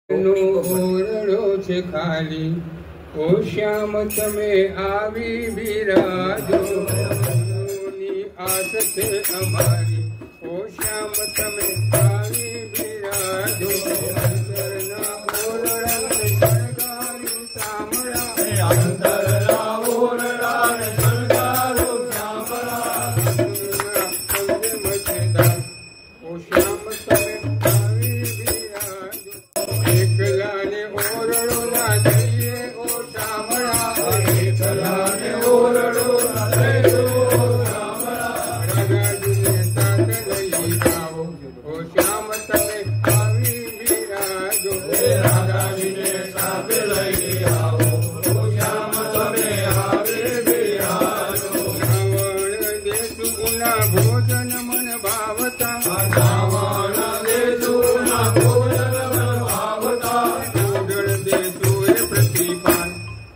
ઓરડો છે ખાલી, ઓ શ્યામ તમે આવી બિરાજો, ની આસ છે અમારી, ઓ શ્યામ તમે આવી બિરાજો, અંતરના ઓરડાને શણગાર્યું શામળા, અંતરના ઓરડાને શણગાર્યું શામળા, ઓ શ્યામ તમે આવી બિરાજો, એકલાને ઓરડો ના જઈએ ઓ શામળા, એકલાને ઓરડો ના જઈએ ઓ શામળા, રાગાજીને સાથ લઈ જાઓ, ઓ શ્યામ તમે આવી બિરાજો, રાગાજીને સાથે લઈ આવો, ઓ શ્યામ તમે આવી બિરાજો, રાવણ દેશુના ભોજન મન ભાવતા, રાવણ દેશુના ભોજન મન ભાવતા, ઓડળ દેશો એ પ્રતિપાન,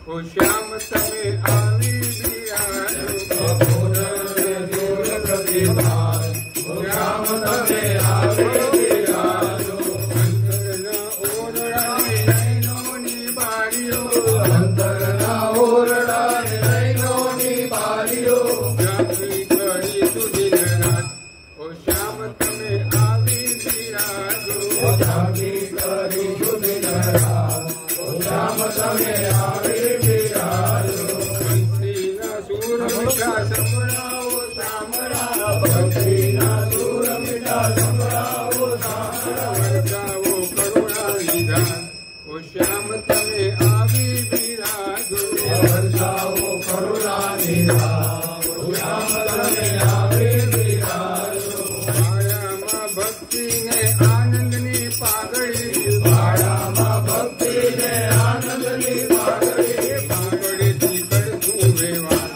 ઓ શ્યામ તમે આવી બિરાજો, પ્રતિભાન, ઓ શ્યામ તમે આવી બિરાજો, અંતરના ઓરડાને નયનોની બારીઓ, અંતરના ઓરડાને નયનોની બારીઓ, જાગી કરીશું દિન રાત, ઓ શ્યામ તમે આવી બિરાજો, જાગી કરીશું દિન રાત, ઓ શ્યામ તમે આવી બિરાજો, બંસીના સૂર મીઠા સંભળાવો શામળા, ભક્તિના સૂર મીઠા સંભળાવો શામળા, વરસાવો કરુણા નિધાન, ઓ શ્યામ તમે આવી બિરાજો, વરસાવો કરુણા નિધાન, ઓ શ્યામ તમે આવી બિરાજો, માયામાં ભક્તિને આનંદની પાઘડી, ભાડામાં ભક્તિને આનંદની પાઘડી, પાઘડીથી કરશું વ્યવહાર,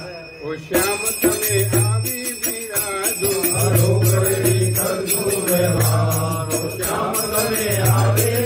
ઓ શ્યામ તમે આવી બિરાજો, હરો કરી કરશું વ્યવહાર, ઓ શ્યામ તમે આવી